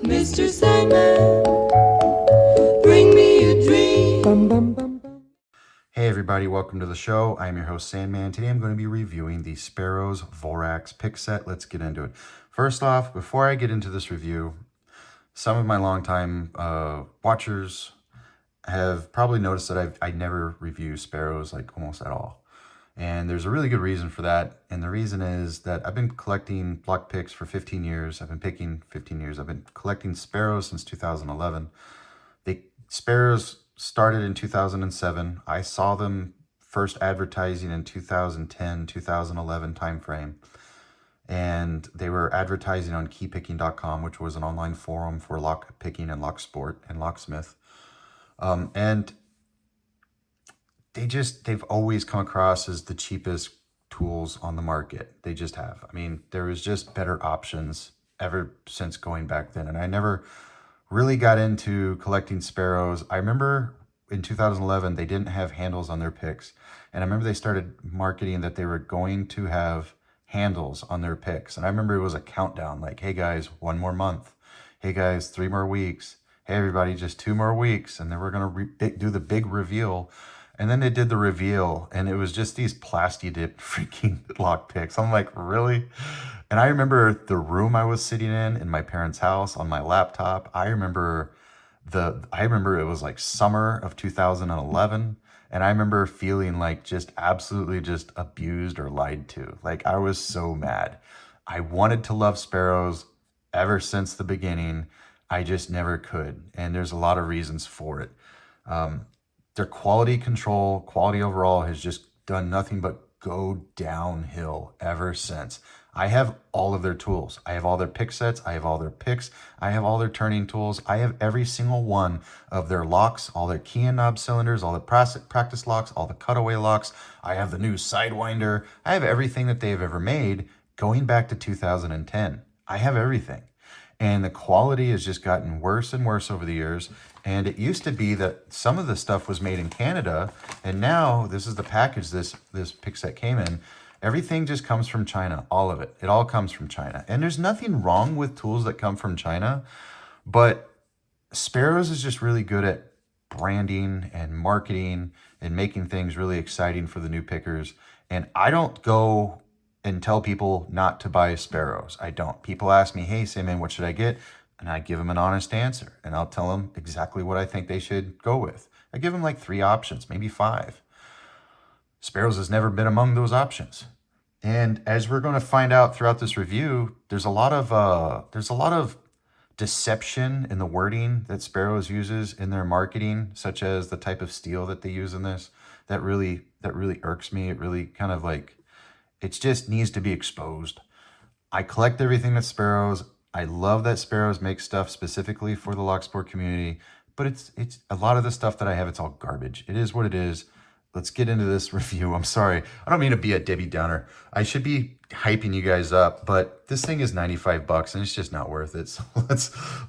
Mr. Sandman, bring me a dream. Hey everybody, welcome to the show. I'm your host Sandman. Today I'm going to be reviewing the Sparrows Vorax pick set. Let's get into it. First off, before I get into this review, some of my longtime watchers have probably noticed that I never review Sparrows like almost at all. And there's a really good reason for that. And the reason is that I've been collecting lockpicks for 15 years. I've been picking 15 years. I've been collecting Sparrows since 2011. Sparrows started in 2007. I saw them first advertising in 2010, 2011 timeframe. And they were advertising on keypicking.com, which was an online forum for lockpicking and locksport and locksmith. And they've always come across as the cheapest tools on the market. They just have. I mean, there was just better options ever since going back then. And I never really got into collecting Sparrows. I remember in 2011, they didn't have handles on their picks. And I remember they started marketing that they were going to have handles on their picks. And I remember it was a countdown, like, hey guys, 1 more month. Hey guys, 3 more weeks. Hey everybody, just 2 more weeks. And then we're going to do the big reveal. And then they did the reveal, and it was just these plasti-dipped freaking lock picks. I'm like, really? And I remember the room I was sitting in my parents' house on my laptop. I remember it was like summer of 2011, and I remember feeling like just absolutely just abused or lied to. Like, I was so mad. I wanted to love Sparrows ever since the beginning. I just never could, and there's a lot of reasons for it. Their quality control, quality overall has just done nothing but go downhill ever since. I have all of their tools. I have all their pick sets. I have all their picks. I have all their turning tools. I have every single one of their locks, all their key and knob cylinders, all the practice locks, all the cutaway locks. I have the new Sidewinder. I have everything that they've ever made going back to 2010. I have everything. And the quality has just gotten worse and worse over the years. And it used to be that some of the stuff was made in Canada, and now this is the package this pick set came in. Everything just comes from China, all of it. It all comes from China. And there's nothing wrong with tools that come from China, but Sparrows is just really good at branding and marketing and making things really exciting for the new pickers. And I don't go and tell people not to buy Sparrows. I don't. People ask me, hey, Sandman, what should I get? And I give them an honest answer. And I'll tell them exactly what I think they should go with. I give them like 3 options, maybe 5. Sparrows has never been among those options. And as we're going to find out throughout this review, there's a lot of deception in the wording that Sparrows uses in their marketing, such as the type of steel that they use in this. That really irks me. It really kind of like, it just needs to be exposed. I collect everything that's Sparrows. I love that Sparrows make stuff specifically for the locksport community, but it's a lot of the stuff that I have, it's all garbage. It is what it is. Let's get into this review. I'm sorry. I don't mean to be a Debbie Downer. I should be hyping you guys up, but this thing is $95 and it's just not worth it. So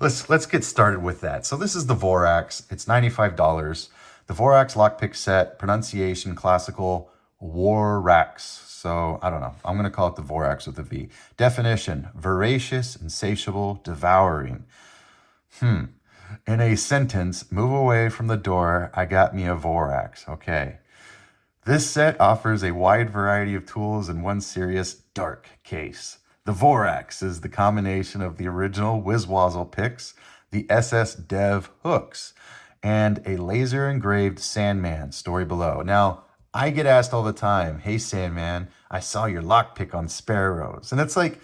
let's get started with that. So this is the Vorax. It's $95. The Vorax lockpick set, pronunciation classical, Vorax. So I don't know. I'm going to call it the Vorax with a V. Definition: voracious, insatiable, devouring. In a sentence, move away from the door. I got me a Vorax. Okay. This set offers a wide variety of tools in one serious, dark case. The Vorax is the combination of the original Whizwazzle picks, the SS Dev hooks, and a laser-engraved Sandman, story below. Now, I get asked all the time, hey Sandman, I saw your lockpick on Sparrows. And it's like,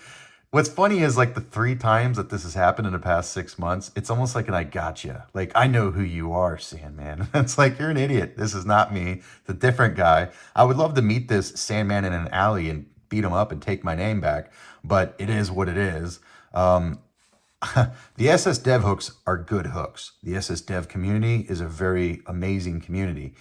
what's funny is like the 3 times that this has happened in the past 6 months, it's almost like an I gotcha. Like, I know who you are, Sandman. It's like, you're an idiot. This is not me. It's a different guy. I would love to meet this Sandman in an alley and beat him up and take my name back, but it is what it is. The SS Dev hooks are good hooks. The SS Dev community is a very amazing community.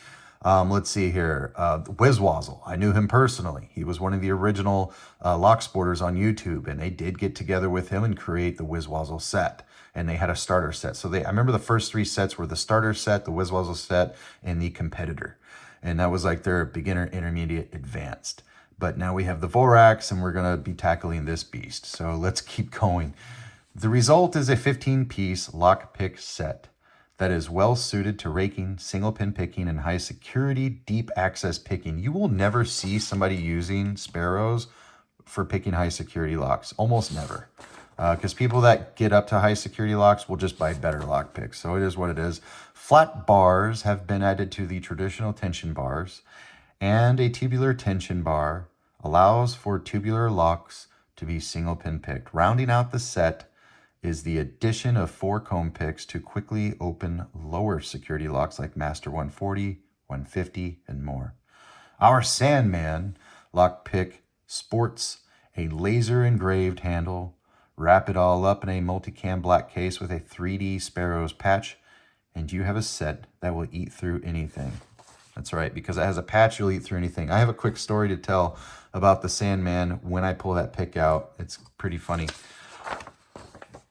Let's see here. Whizwazzle. I knew him personally. He was one of the original locksporters on YouTube, and they did get together with him and create the Whizwazzle set. And they had a starter set. So I remember the first 3 sets were the starter set, the Whizwazzle set, and the competitor. And that was like their beginner, intermediate, advanced. But now we have the Vorax, and we're going to be tackling this beast. So let's keep going. The result is a 15-piece lockpick set that is well suited to raking, single pin picking, and high security deep access picking. You will never see somebody using Sparrows for picking high security locks. Almost never. Because people that get up to high security locks will just buy better lock picks. So it is what it is. Flat bars have been added to the traditional tension bars, and a tubular tension bar allows for tubular locks to be single pin picked. Rounding out the set is the addition of 4 comb picks to quickly open lower security locks like Master 140, 150, and more. Our Sandman lockpick sports a laser engraved handle. Wrap it all up in a multicam black case with a 3D Sparrows patch, and you have a set that will eat through anything. That's right, because it has a patch, you'll eat through anything. I have a quick story to tell about the Sandman when I pull that pick out. It's pretty funny.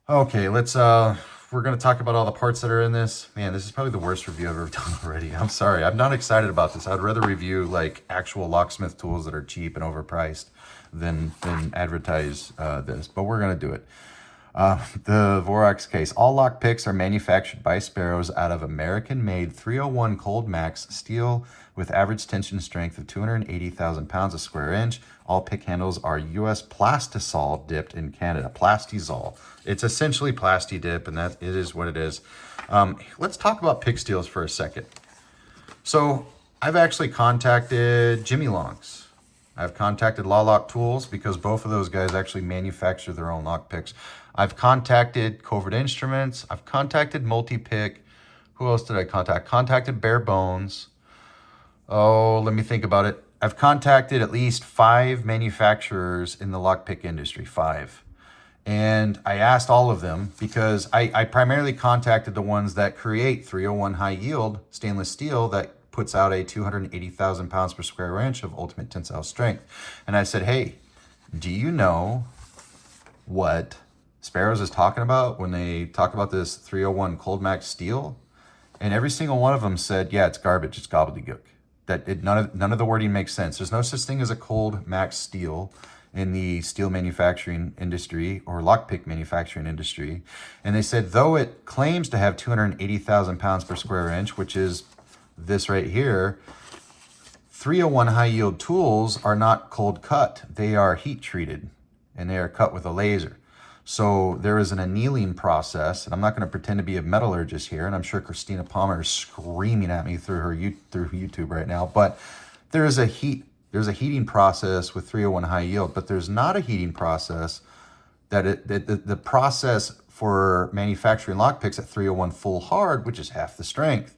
Okay, we're going to talk about all the parts that are in this. Man, this is probably the worst review I've ever done already. I'm sorry. I'm not excited about this. I'd rather review like actual locksmith tools that are cheap and overpriced than advertise this, but we're going to do it. The Vorax case. All lock picks are manufactured by Sparrows out of American-made 301 Cold Max steel with average tension strength of 280,000 pounds a square inch. All pick handles are U.S. Plastisol dipped in Canada. Plastisol. It's essentially Plastidip, and that it is what it is. Let's talk about pick steels for a second. So I've actually contacted Jimy Longs. I've contacted Lock Tools because both of those guys actually manufacture their own lock picks. I've contacted Covert Instruments. I've contacted Multipick. Who else did I contact? Contacted Bare Bones. Oh, let me think about it. I've contacted at least 5 manufacturers in the lockpick industry, 5. And I asked all of them because I primarily contacted the ones that create 301 high yield stainless steel that puts out a 280,000 pounds per square inch of ultimate tensile strength. And I said, hey, do you know what Sparrows is talking about when they talk about this 301 Cold Max steel? And every single one of them said, yeah, it's garbage, it's gobbledygook. None of the wording makes sense. There's no such thing as a Cold Max steel in the steel manufacturing industry or lockpick manufacturing industry. And they said, though it claims to have 280,000 pounds per square inch, which is this right here, 301 high yield tools are not cold cut. They are heat treated and they are cut with a laser. So there is an annealing process, and I'm not going to pretend to be a metallurgist here, and I'm sure Christina Palmer is screaming at me through YouTube right now, but there's a heating process with 301 high yield, but there's not a heating process the process for manufacturing lockpicks at 301 full hard, which is half the strength,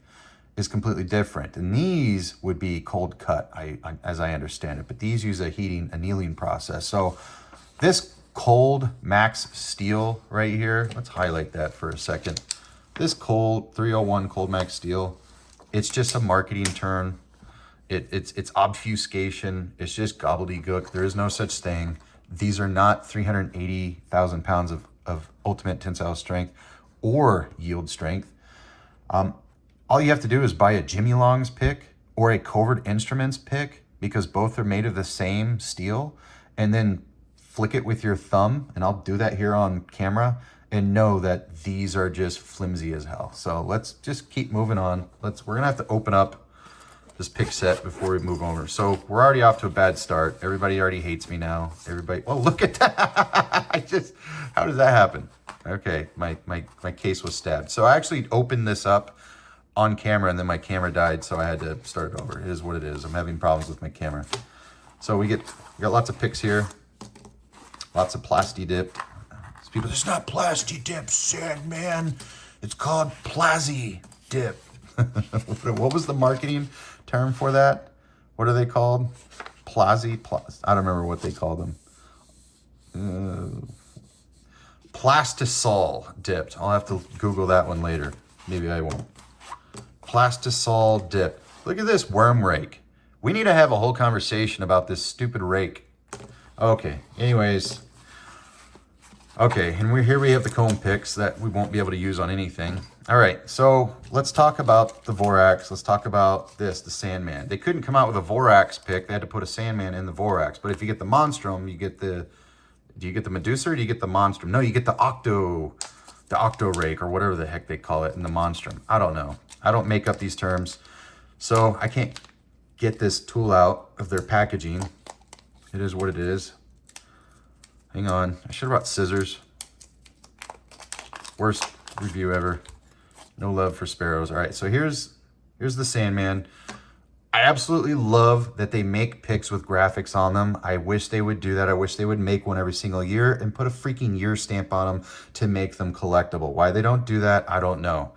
is completely different. And these would be cold cut, as I understand it, but these use a annealing process. So this Cold Max steel right here, let's highlight that for a second. This cold 301 Cold Max steel, it's just a marketing term. It's obfuscation. It's just gobbledygook. There is no such thing. These are not 380,000 pounds of ultimate tensile strength or yield strength. All you have to do is buy a Jimy Longs pick or a Covert Instruments pick, because both are made of the same steel, and then flick it with your thumb, and I'll do that here on camera, and know that these are just flimsy as hell. So let's just keep moving on. We're gonna have to open up this pick set before we move over. So we're already off to a bad start. Everybody already hates me now. Everybody, oh, look at that. How does that happen? Okay, my case was stabbed. So I actually opened this up on camera, and then my camera died, so I had to start it over. It is what it is. I'm having problems with my camera. So we got lots of picks here. Lots of Plastidip. People, it's not Plastidip, Sandman. It's called Plastidip. What was the marketing term for that? What are they called? I don't remember what they call them. Plastisol dipped. I'll have to Google that one later. Maybe I won't. Plastisol dip. Look at this worm rake. We need to have a whole conversation about this stupid rake. Okay, anyways. Okay, and here we have the comb picks that we won't be able to use on anything. All right, so let's talk about the Vorax. Let's talk about this, the Sandman. They couldn't come out with a Vorax pick. They had to put a Sandman in the Vorax. But if you get the Monstrum, you get the... Do you get the Medusa or do you get the Monstrum? No, you get the Octo Rake or whatever the heck they call it in the Monstrum. I don't know. I don't make up these terms. So I can't get this tool out of their packaging. It is what it is. Hang on. I should have brought scissors. Worst review ever. No love for Sparrows. All right, so here's the Sandman. I absolutely love that they make picks with graphics on them. I wish they would do that. I wish they would make one every single year and put a freaking year stamp on them to make them collectible. Why they don't do that, I don't know.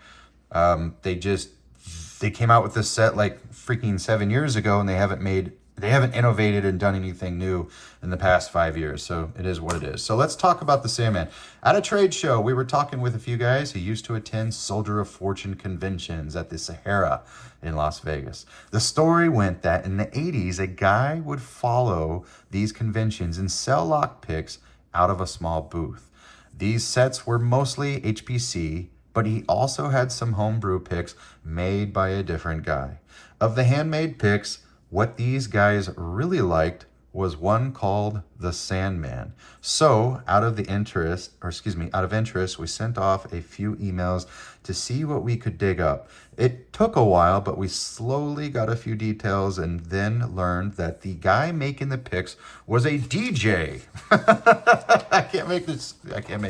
They came out with this set like freaking 7 years ago, and they haven't innovated and done anything new in the past 5 years. So it is what it is. So let's talk about the Sandman. At a trade show, we were talking with a few guys who used to attend Soldier of Fortune conventions at the Sahara in Las Vegas. The story went that in the 80s, a guy would follow these conventions and sell lockpicks out of a small booth. These sets were mostly HPC, but he also had some homebrew picks made by a different guy. Of the handmade picks, what these guys really liked was one called the Sandman. So out of interest, we sent off a few emails to see what we could dig up. It took a while, but we slowly got a few details and then learned that the guy making the picks was a DJ. I can't make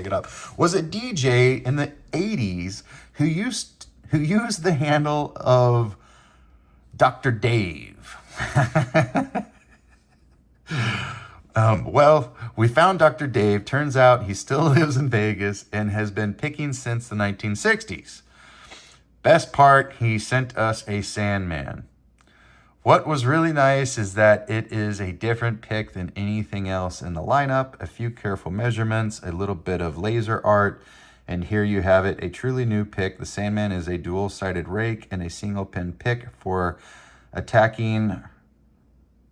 it up. Was a DJ in the 80s who used the handle of Dr. Dave. Well, we found Dr. Dave. Turns out he still lives in Vegas and has been picking since the 1960s. Best part, he sent us a Sandman. What was really nice is that it is a different pick than anything else in the lineup. A few careful measurements, a little bit of laser art, and here you have it, a truly new pick. The Sandman is a dual-sided rake and a single pin pick for attacking,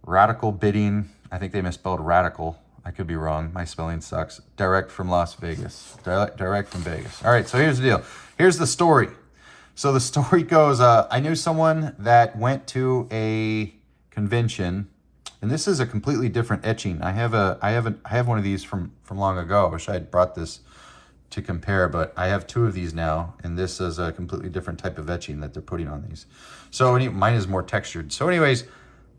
radical bidding. I think they misspelled radical. I could be wrong. My spelling sucks. Direct from Las Vegas. Direct from Vegas. All right, so here's the deal. Here's the story. So the story goes, I knew someone that went to a convention, and this is a completely different etching. I have one of these from long ago. I wish I had brought this to compare, but I have two of these now, and this is a completely different type of etching that they're putting on these. So mine is more textured. So anyways,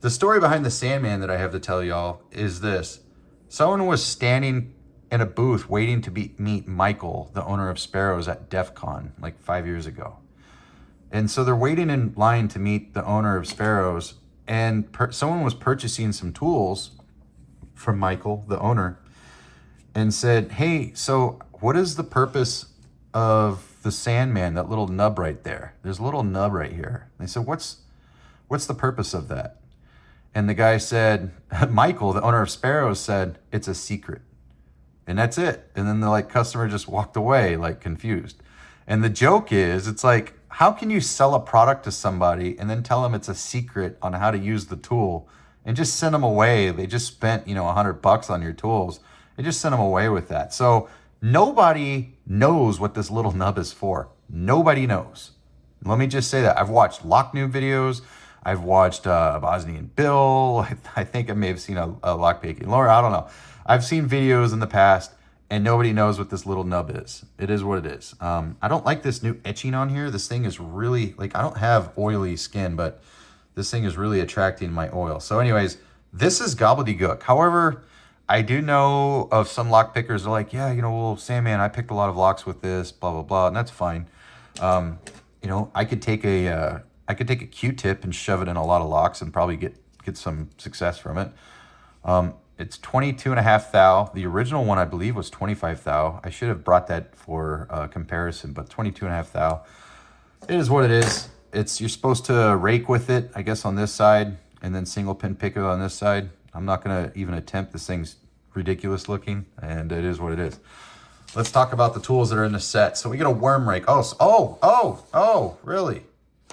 the story behind the Sandman that I have to tell y'all is this. Someone was standing in a booth waiting to meet Michael, the owner of Sparrows, at DEF CON like 5 years ago. And so they're waiting in line to meet the owner of Sparrows, and someone was purchasing some tools from Michael, the owner, and said, hey, so what is the purpose of the Sandman, that little nub right there? There's a little nub right here. They said, what's the purpose of that? And the guy said, Michael, the owner of Sparrows, said, it's a secret. And that's it. And then the customer just walked away confused. And the joke is, it's like, how can you sell a product to somebody and then tell them it's a secret on how to use the tool and just send them away? They just spent, $100 on your tools. And just send them away with that. So nobody knows what this little nub is for. Nobody knows. Let me just say that. I've watched lock noob videos. I've watched Bosnian Bill. I think I may have seen a lockpicking Laura. I don't know. I've seen videos in the past, and nobody knows what this little nub is. It is what it is. I don't like this new etching on here. This thing is really, I don't have oily skin, but this thing is really attracting my oil. So anyways, this is gobbledygook. However, I do know of some lock pickers that are like, yeah, well, Sandman, I picked a lot of locks with this, blah, blah, blah, and that's fine. I could take a Q-tip and shove it in a lot of locks and probably get some success from it. It's 22.5 thou. The original one, I believe, was 25 thou. I should have brought that for comparison, but 22.5 thou. It is what it is. You're supposed to rake with it, I guess, on this side, and then single pin pick it on this side. I'm not going to even attempt. This thing's ridiculous looking, and it is what it is. Let's talk about the tools that are in the set. So we get a worm rake. Oh, really?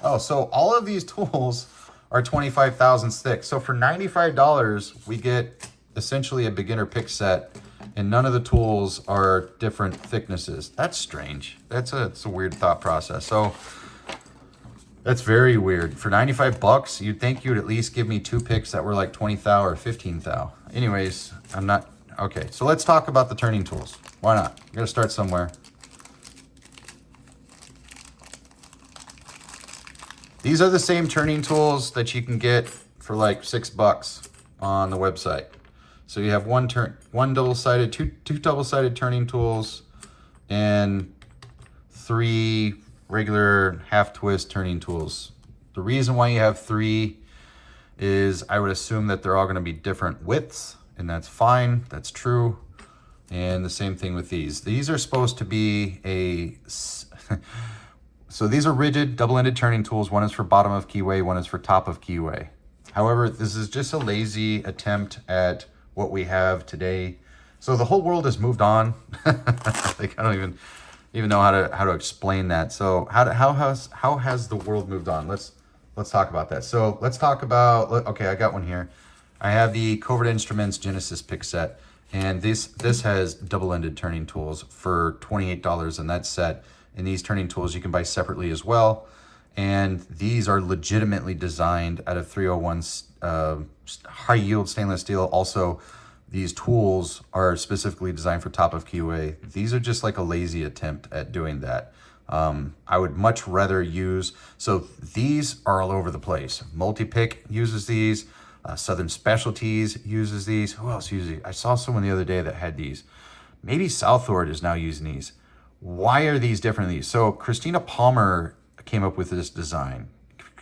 Oh, so all of these tools are 25 thousandths thick. So for $95, we get essentially a beginner pick set and none of the tools are different thicknesses. That's strange. It's a weird thought process. So that's very weird. For 95 bucks, you'd think you'd at least give me 2 picks that were like 20 thou or 15 thou. Anyways, I'm not, okay. So let's talk about the turning tools. Why not? You gotta start somewhere. These are the same turning tools that you can get for like $6 on the website. So you have one double-sided, two double-sided turning tools, and 3 regular half twist turning tools. The reason why you have 3 is I would assume that they're all going to be different widths, and that's fine. That's true. And the same thing with these. These are supposed to be a so these are rigid double-ended turning tools. One is for bottom of keyway, one is for top of keyway. However, this is just a lazy attempt at what we have today. So the whole world has moved on. Like, I don't even know how to explain that. So how has the world moved on? Let's talk about that. So let's talk about, okay, I got one here. I have the Covert Instruments Genesis pick set, and this has double-ended turning tools for $28 in that set. And these turning tools you can buy separately as well. And these are legitimately designed out of 301 high yield stainless steel. Also, these tools are specifically designed for top of keyway. These are just like a lazy attempt at doing that. I would much rather use, so these are all over the place. Multipick uses these. Southern Specialties uses these. Who else uses these? I saw someone the other day that had these. Maybe Southord is now using these. Why are these different than these? So Christina Palmer came up with this design.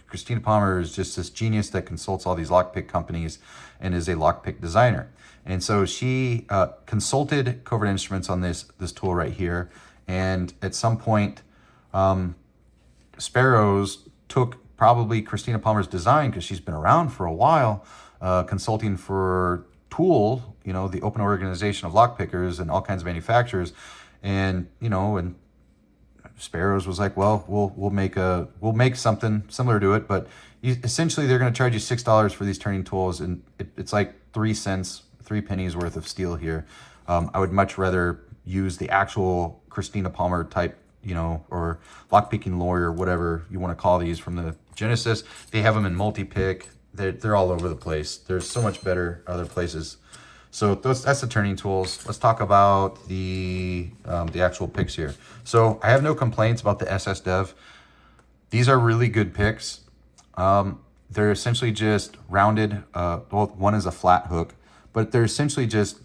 Christina Palmer is just this genius that consults all these lockpick companies and is a lockpick designer. And so she consulted Covert Instruments on this tool right here. And at some point, Sparrows took probably Christina Palmer's design, because she's been around for a while, consulting for Tool, the open organization of lockpickers and all kinds of manufacturers. And Sparrows was like, well, we'll make something similar to it, but essentially they're going to charge you $6 for these turning tools, and it's like 3 pennies worth of steel here. I would much rather use the actual Christina Palmer type, or lockpicking lawyer, whatever you want to call these, from the Genesis. They have them in Multipick. They're all over the place. There's so much better other places. So that's the turning tools. Let's talk about the actual picks here. So I have no complaints about the SS Dev. These are really good picks. They're essentially just rounded. Well, one is a flat hook, but they're essentially just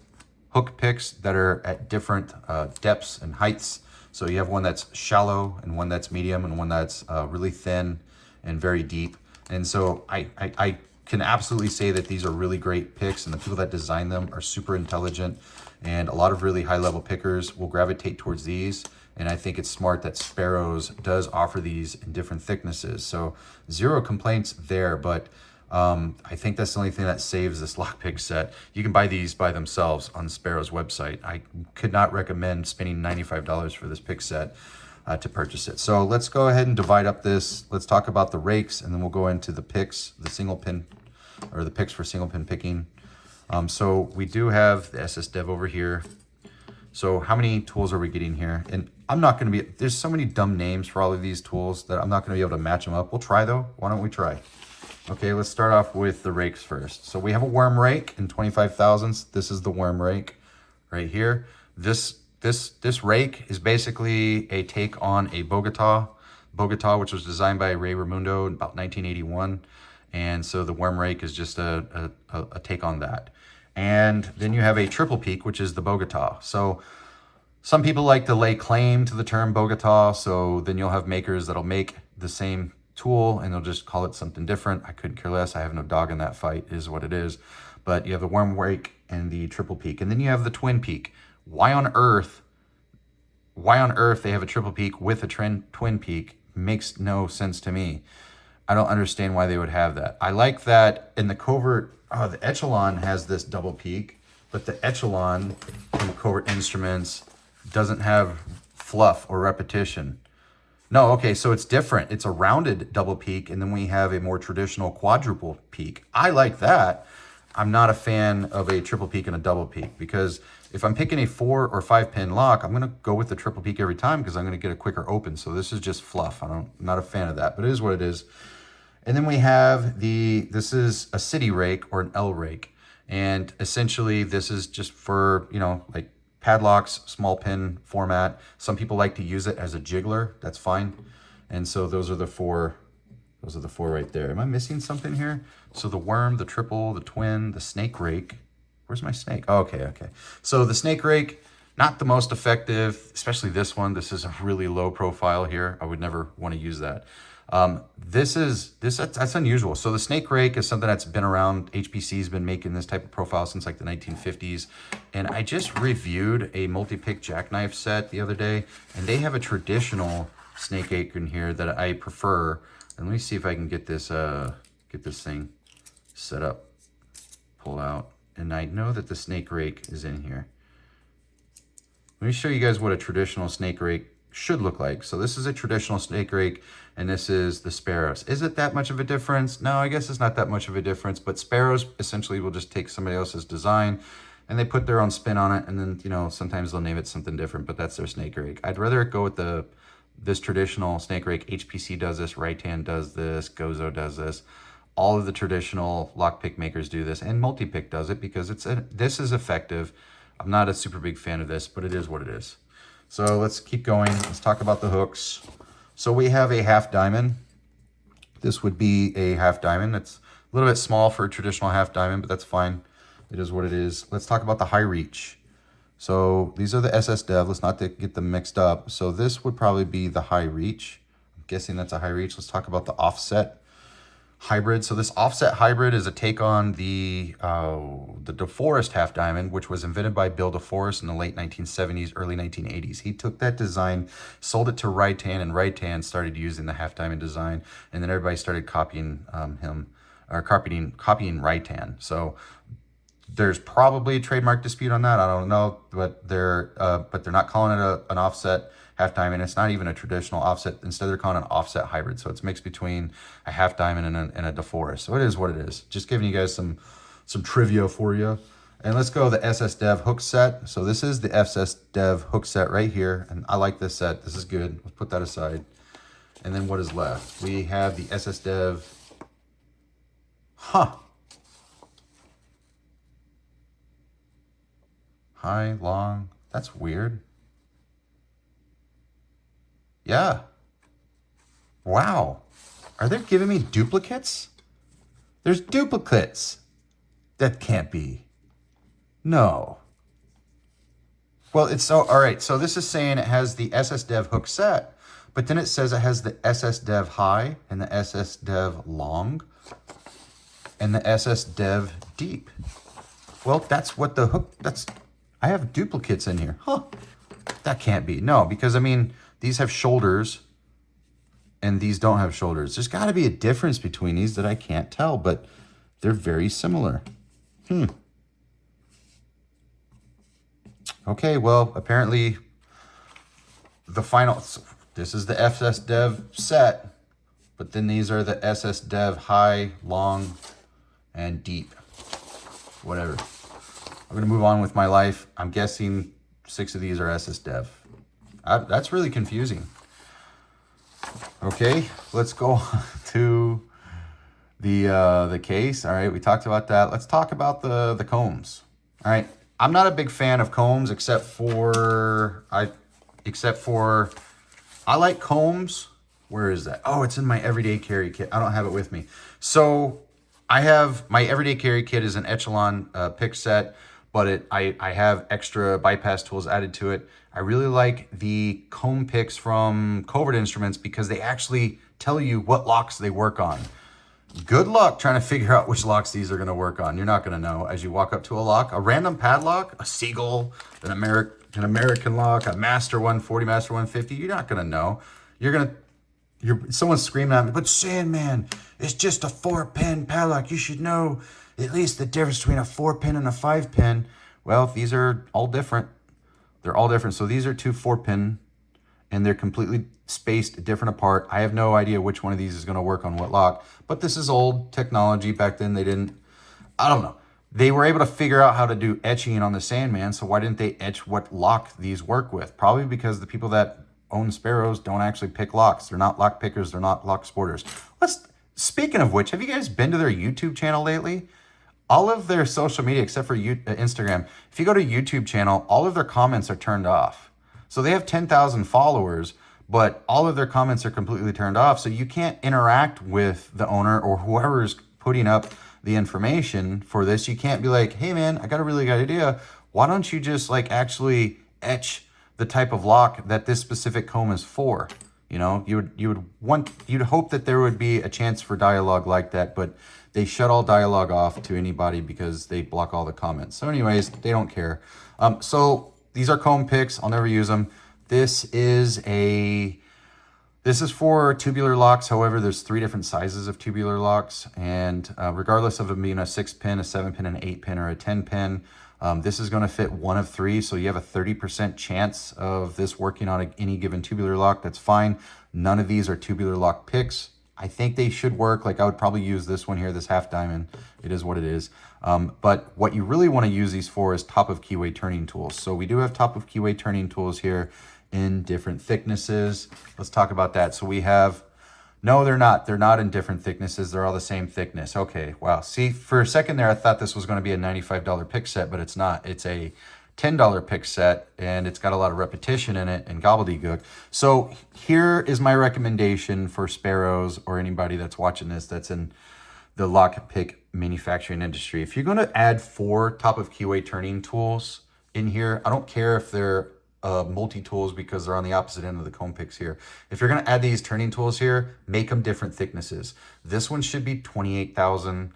hook picks that are at different depths and heights. So you have one that's shallow and one that's medium and one that's really thin and very deep. And so I can absolutely say that these are really great picks, and the people that design them are super intelligent, and a lot of really high level pickers will gravitate towards these. And I think it's smart that Sparrows does offer these in different thicknesses. So 0 complaints there, but I think that's the only thing that saves this lockpick set. You can buy these by themselves on Sparrow's website. I could not recommend spending $95 for this pick set to purchase it. So let's go ahead and divide up this. Let's talk about the rakes, and then we'll go into the picks, the single pin, or the picks for single pin picking. So we do have the SS Dev over here. So how many tools are we getting here? And I'm not going to be, there's so many dumb names for all of these tools that I'm not going to be able to match them up. We'll try though. Why don't we try? Okay, let's start off with the rakes first. So we have a worm rake in 25 thousandths. This is the worm rake right here. This rake is basically a take on a Bogota, which was designed by Ray Raimundo in about 1981. And so the worm rake is just a take on that. And then you have a triple peak, which is the Bogota. So some people like to lay claim to the term Bogota. So then you'll have makers that'll make the same tool and they'll just call it something different. I couldn't care less. I have no dog in that fight, is what it is. But you have the worm rake and the triple peak. And then you have the twin peak. Why on earth they have a triple peak with a twin peak makes no sense to me. I don't understand why they would have that. I like that in the Covert, the Echelon has this double peak, but the Echelon from Covert Instruments doesn't have fluff or repetition. No, okay, so it's different. It's a rounded double peak, and then we have a more traditional quadruple peak. I like that. I'm not a fan of a triple peak and a double peak, because if I'm picking a 4 or 5 pin lock, I'm going to go with the triple peak every time because I'm going to get a quicker open. So this is just fluff. I'm not a fan of that, but it is what it is. And then we have this is a city rake or an L rake. And essentially this is just for, you know, like padlocks, small pin format. Some people like to use it as a jiggler. That's fine. And so those are the four right there. Am I missing something here? So the worm, the triple, the twin, the snake rake. Where's my snake? Oh, okay. So the snake rake, not the most effective, especially this one. This is a really low profile here. I would never want to use that. That's unusual. So the snake rake is something that's been around. HPC's been making this type of profile since like the 1950s. And I just reviewed a multi-pick jackknife set the other day, and they have a traditional snake rake in here that I prefer. And let me see if I can get this thing set up, pull out. And I know that the snake rake is in here. Let me show you guys what a traditional snake rake should look like. So this is a traditional snake rake, and this is the Sparrows. Is it that much of a difference? No, I guess it's not that much of a difference, but Sparrows essentially will just take somebody else's design and they put their own spin on it, and then, you know, sometimes they'll name it something different, but that's their snake rake. I'd rather go with this traditional snake rake. HPC does this, Right-Hand does this, Gozo does this. All of the traditional lockpick makers do this, and Multipick does it because this is effective. I'm not a super big fan of this, but it is what it is. So let's keep going. Let's talk about the hooks. So we have a half diamond. This would be a half diamond. It's a little bit small for a traditional half diamond, but that's fine. It is what it is. Let's talk about the high reach. So these are the SS Dev. Let's not get them mixed up. So this would probably be the high reach. I'm guessing that's a high reach. Let's talk about the offset hybrid. So this offset hybrid is a take on the DeForest half diamond, which was invented by Bill DeForest in the late 1970s, early 1980s. He took that design, sold it to Right-Hand, and Right-Hand started using the half diamond design, and then everybody started copying him, or copying Right-Hand. So there's probably a trademark dispute on that. I don't know, but they're not calling it an offset half diamond. It's not even a traditional offset. Instead, they're calling it an offset hybrid. So it's mixed between a half diamond and a DeForest. So it is what it is. Just giving you guys some trivia for you. And let's go the SS Dev hook set. So this is the SS Dev hook set right here. And I like this set. This is good. Let's put that aside. And then what is left? We have the SS Dev. High, long. That's weird. Yeah. Wow. Are they giving me duplicates? There's duplicates. That can't be. No. Well, it's so, all right. So this is saying it has the SS Dev hook set, but then it says it has the SS Dev high and the SS Dev long and the SS Dev deep. Well, that's what the hook, I have duplicates in here. That can't be. No, because I mean, these have shoulders and these don't have shoulders. There's got to be a difference between these that I can't tell, but they're very similar. Okay, well, apparently the final, this is the SS Dev set, but then these are the SS Dev high, long, and deep. Whatever. I'm going to move on with my life. I'm guessing 6 of these are SS Dev. That's really confusing. Okay, let's go to the case. All right, we talked about that. Let's talk about the combs. All right, I'm not a big fan of combs except for I like combs. Where is that? Oh, it's in my everyday carry kit. I don't have it with me. So I have my everyday carry kit is an Echelon pick set, but I have extra bypass tools added to it. I really like the comb picks from Covert Instruments because they actually tell you what locks they work on. Good luck trying to figure out which locks these are going to work on. You're not going to know as you walk up to a lock. A random padlock, a Seagull, an American lock, a Master 140, Master 150. You're not going to know. Someone's screaming at me, but Sandman, it's just a 4-pin padlock. You should know at least the difference between a 4-pin and a 5-pin. Well, these are all different. They're all different. So these are 2 4-pin, and they're completely spaced different apart. I have no idea which one of these is going to work on what lock, but this is old technology. Back then they didn't, I don't know. They were able to figure out how to do etching on the Sandman, so why didn't they etch what lock these work with? Probably because the people that own Sparrows don't actually pick locks. They're not lock pickers, they're not lock sporters. Speaking of which, have you guys been to their YouTube channel lately? All of their social media, except for Instagram, if you go to YouTube channel, all of their comments are turned off. So they have 10,000 followers, but all of their comments are completely turned off. So you can't interact with the owner or whoever is putting up the information for this. You can't be like, hey man, I got a really good idea. Why don't you just like actually etch the type of lock that this specific comb is for? You know, you'd hope that there would be a chance for dialogue like that, but they shut all dialogue off to anybody because they block all the comments. So anyways, they don't care. So these are comb picks. I'll never use them. This is for tubular locks. However, there's 3 different sizes of tubular locks, and regardless of them being a 6-pin, a 7-pin, an 8-pin, or a 10-pin, this is going to fit one of 3. So you have a 30% chance of this working on any given tubular lock. That's fine. None of these are tubular lock picks. I think they should work. Like I would probably use this one here, this half diamond. It is what it is. But what you really want to use these for is top of keyway turning tools. So we do have top of keyway turning tools here in different thicknesses. Let's talk about that. So we have, no, they're not. They're not in different thicknesses. They're all the same thickness. Okay, wow. See, for a second there, I thought this was going to be a $95 pick set, but it's not. It's a $10 pick set, and it's got a lot of repetition in it and gobbledygook. So here is my recommendation for Sparrows or anybody that's watching this that's in the lockpick manufacturing industry. If you're going to add 4 top of keyway turning tools in here, I don't care if they're multi-tools because they're on the opposite end of the comb picks here. If you're going to add these turning tools here, make them different thicknesses. This one should be 28,000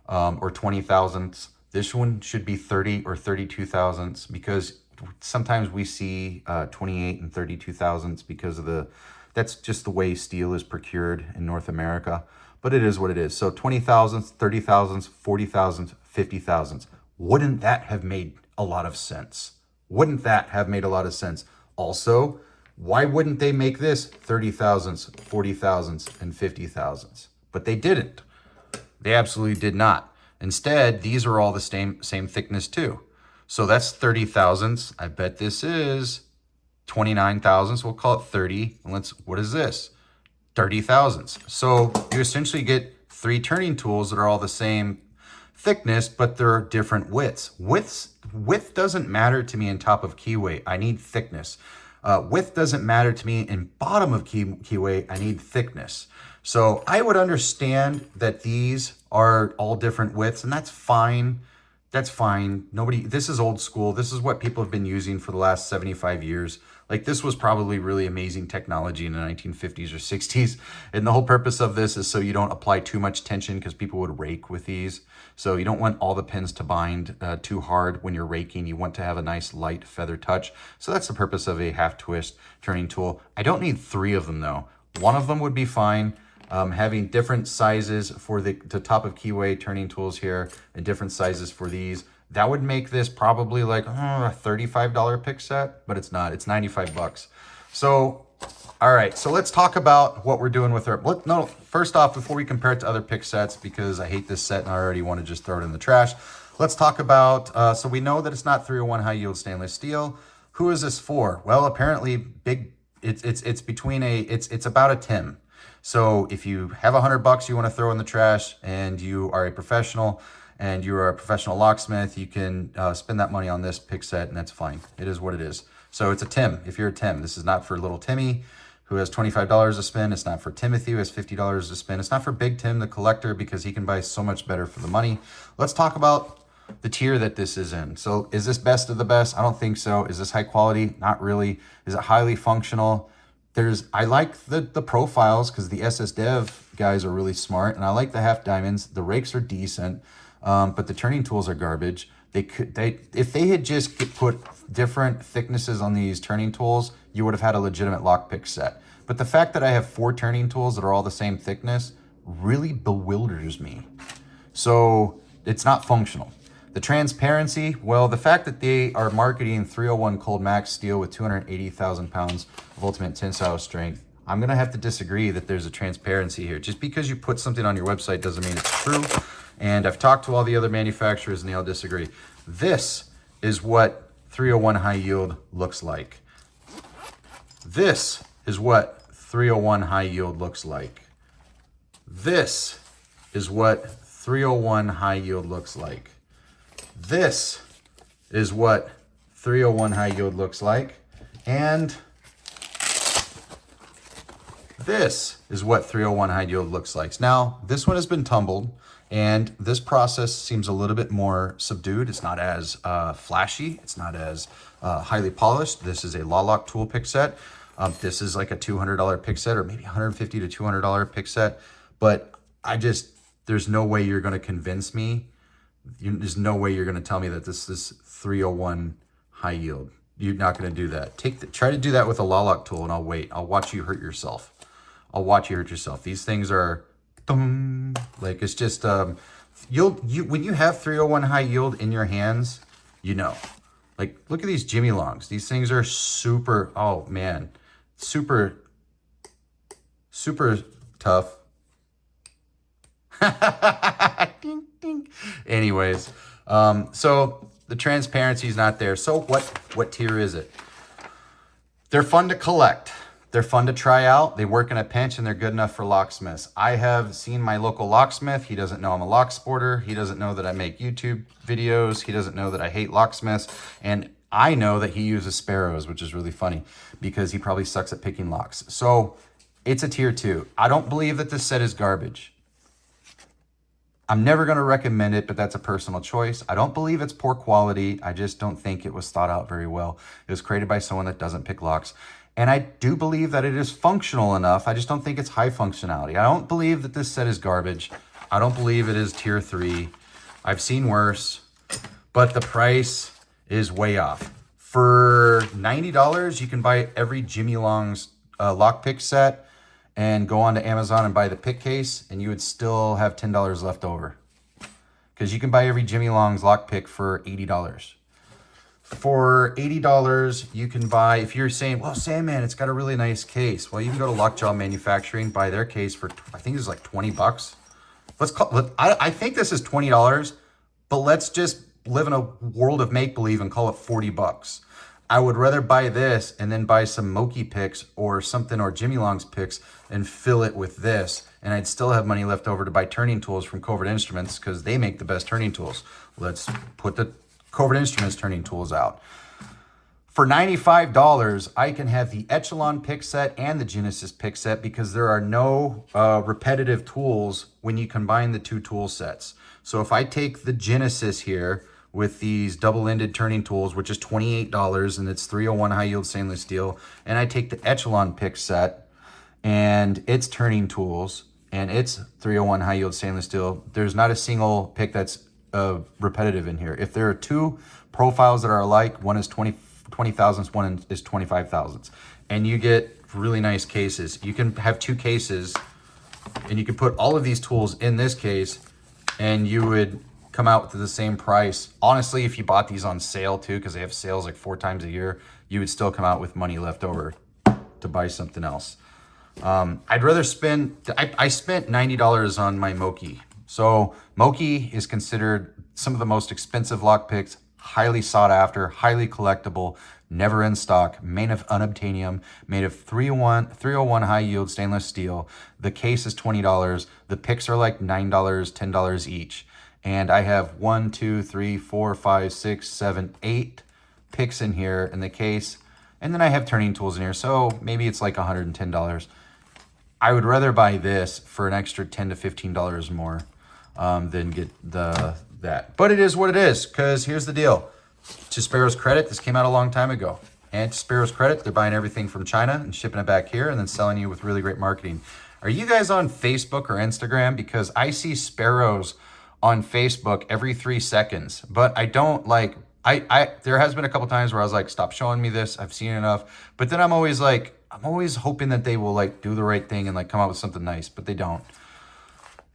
or 20 thousandths. This one should be 30 or 32 thousandths, because sometimes we see 28 and 32 thousandths because of that's just the way steel is procured in North America. But it is what it is. So 20 thousandths, 30 thousandths, 40 thousandths, 50 thousandths. Wouldn't that have made a lot of sense? Wouldn't that have made a lot of sense? Also, why wouldn't they make this 30 thousandths, 40 thousandths, and 50 thousandths? But they didn't. They absolutely did not. Instead, these are all the same thickness too. So that's 30 thousandths. I bet this is 29 thousandths. We'll call it 30. And what is this? 30 thousandths. So you essentially get 3 turning tools that are all the same thickness, but they're different widths. Width doesn't matter to me in top of keyway. I need thickness. Width doesn't matter to me in bottom of keyway. I need thickness. So I would understand that these are all different widths, and that's fine. That's fine. This is old school. This is what people have been using for the last 75 years. Like, this was probably really amazing technology in the 1950s or 60s. And the whole purpose of this is so you don't apply too much tension, because people would rake with these. So you don't want all the pins to bind too hard when you're raking. You want to have a nice light feather touch. So that's the purpose of a half twist turning tool. I don't need 3 of them though. One of them would be fine. Having different sizes for the top of keyway turning tools here and different sizes for these, that would make this probably like a $35 pick set, but it's not. It's 95 bucks. So, all right. So let's talk about what we're doing with our, no, first off, before we compare it to other pick sets, because I hate this set and I already want to just throw it in the trash. Let's talk about, so we know that it's not 301 high yield stainless steel. Who is this for? Well, apparently it's between it's about a Tim. So if you have $100 you want to throw in the trash and you are a professional and you are a professional locksmith, you can spend that money on this pick set, and that's fine. It is what it is. So it's a Tim. If you're a Tim, this is not for little Timmy who has $25 to spend. It's not for Timothy who has $50 to spend. It's not for Big Tim, the collector, because he can buy so much better for the money. Let's talk about the tier that this is in. So is this best of the best? I don't think so. Is this high quality? Not really. Is it highly functional? I like the profiles, because the SSDev guys are really smart, and I like the half diamonds. The rakes are decent, but the turning tools are garbage. If they had just put different thicknesses on these turning tools, you would have had a legitimate lockpick set. But the fact that I have 4 turning tools that are all the same thickness really bewilders me. So it's not functional. The transparency, well, the fact that they are marketing 301 cold max steel with 280,000 pounds of ultimate tensile strength, I'm going to have to disagree that there's a transparency here. Just because you put something on your website doesn't mean it's true. And I've talked to all the other manufacturers and they all disagree. This is what 301 high yield looks like. This is what 301 high yield looks like. This is what 301 high yield looks like. This is what 301 high yield looks like. And this is what 301 high yield looks like. Now, this one has been tumbled, and this process seems a little bit more subdued. It's not as flashy. It's not as highly polished. This is a Lock tool pick set. This is like a $200 pick set, or maybe $150 to $200 pick set. But there's no way you're going to convince me. There's no way you're going to tell me that this is 301 high yield. You're not going to do that. Try to do that with a Lock tool, and I'll wait. I'll watch you hurt yourself. I'll watch you hurt yourself. These things are, like, it's just, when you have 301 high yield in your hands, you know. Like, look at these Jimy Longs. These things are super, oh man, super tough. Ding, ding. Anyways, so the transparency is not there. So what tier is it? They're fun to collect. They're fun to try out. They work in a pinch, and they're good enough for locksmiths. I have seen my local locksmith. He doesn't know I'm a locksporter. He doesn't know that I make YouTube videos. He doesn't know that I hate locksmiths. And I know that he uses Sparrows, which is really funny because he probably sucks at picking locks. So it's a tier 2. I don't believe that this set is garbage. I'm never going to recommend it, but that's a personal choice. I don't believe it's poor quality. I just don't think it was thought out very well. It was created by someone that doesn't pick locks. And I do believe that it is functional enough. I just don't think it's high functionality. I don't believe that this set is garbage. I don't believe it is tier 3. I've seen worse, but the price is way off. For $90, you can buy every Jimy Longs lockpick set and go onto Amazon and buy the pick case, and you would still have $10 left over. Because you can buy every Jimy Longs lockpick for $80. For $80, you can buy, if you're saying, well, Sandman, it's got a really nice case. Well, you can go to Lockjaw Manufacturing, buy their case for, I think it's like 20 bucks. I think this is $20, but let's just live in a world of make-believe and call it 40 bucks. I would rather buy this and then buy some Multipicks or something, or Jimy Longs picks, and fill it with this. And I'd still have money left over to buy turning tools from Covert Instruments because they make the best turning tools. Let's put the Covert Instruments turning tools out. For $95, I can have the Echelon pick set and the Genesis pick set because there are no repetitive tools when you combine the two tool sets. So if I take the Genesis here with these double-ended turning tools, which is $28, and it's 301 high-yield stainless steel, and I take the Echelon pick set and its turning tools, and it's 301 high-yield stainless steel, there's not a single pick that's repetitive in here. If there are two profiles that are alike, one is 20 thousandths, one is 25 thousandths, and you get really nice cases. You can have two cases, and you can put all of these tools in this case, and you would come out to the same price. Honestly, if you bought these on sale too, because they have sales like 4 times a year, you would still come out with money left over to buy something else. I'd rather spend, I spent $90 on my Moki. So Moki is considered some of the most expensive lockpicks, highly sought after, highly collectible, never in stock, made of unobtainium, made of 301 high yield stainless steel. The case is $20. The picks are like $9, $10 each. And I have 1, 2, 3, 4, 5, 6, 7, 8 picks in here in the case. And then I have turning tools in here. So maybe it's like $110. I would rather buy this for an extra $10 to $15 more than get that. But it is what it is, because here's the deal. To Sparrow's credit, this came out a long time ago. And to Sparrow's credit, they're buying everything from China and shipping it back here and then selling you with really great marketing. Are you guys on Facebook or Instagram? Because I see Sparrows on Facebook every 3 seconds, but I don't like, there has been a couple times where I was like, stop showing me this. I've seen enough. But then I'm always hoping that they will like do the right thing and like come out with something nice, but they don't.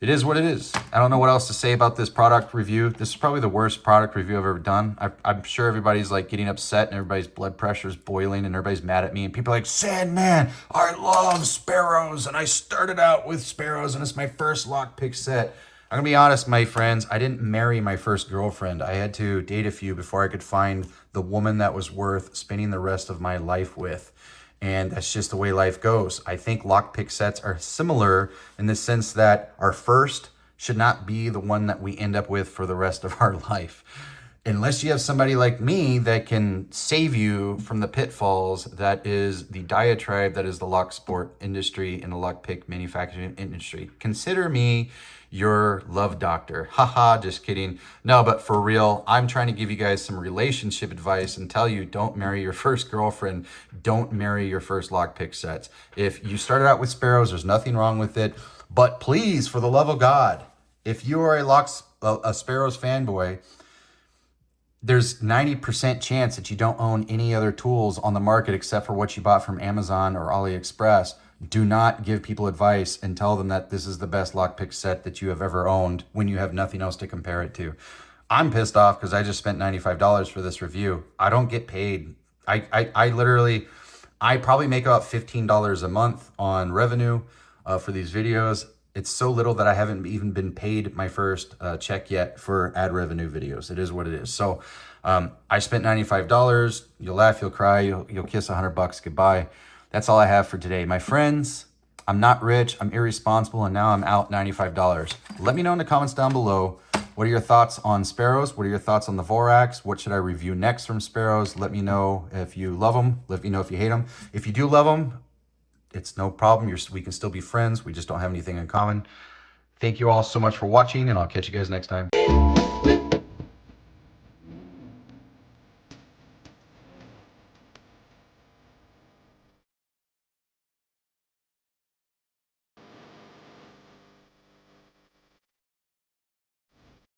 It is what it is. I don't know what else to say about this product review. This is probably the worst product review I've ever done. I'm sure everybody's like getting upset and everybody's blood pressure is boiling and everybody's mad at me. And people are like, Sandman, I love Sparrows. And I started out with Sparrows and it's my first lockpick set. I'm gonna be honest, my friends, I didn't marry my first girlfriend. I had to date a few before I could find the woman that was worth spending the rest of my life with. And that's just the way life goes. I think lockpick sets are similar in the sense that our first should not be the one that we end up with for the rest of our life. Unless you have somebody like me that can save you from the pitfalls that is the diatribe that is the locksport industry and the lockpick manufacturing industry. Consider me your love doctor. Haha, just kidding. No, but for real, I'm trying to give you guys some relationship advice and tell you don't marry your first girlfriend. Don't marry your first lockpick sets. If you started out with Sparrows, there's nothing wrong with it. But please, for the love of God, if you are a Sparrows fanboy, there's 90% chance that you don't own any other tools on the market except for what you bought from Amazon or AliExpress. Do not give people advice and tell them that this is the best lockpick set that you have ever owned when you have nothing else to compare it to. I'm pissed off because I just spent $95 for this review. I don't get paid. I literally, I probably make about $15 a month on revenue for these videos. It's so little that I haven't even been paid my first check yet for ad revenue videos. It is what it is. So I spent $95. You'll laugh, you'll cry, you'll kiss $100 goodbye. That's all I have for today. My friends, I'm not rich, I'm irresponsible, and now I'm out $95. Let me know in the comments down below. What are your thoughts on Sparrows? What are your thoughts on the Vorax? What should I review next from Sparrows? Let me know if you love them. Let me know if you hate them. If you do love them, it's no problem. We can still be friends. We just don't have anything in common. Thank you all so much for watching, and I'll catch you guys next time.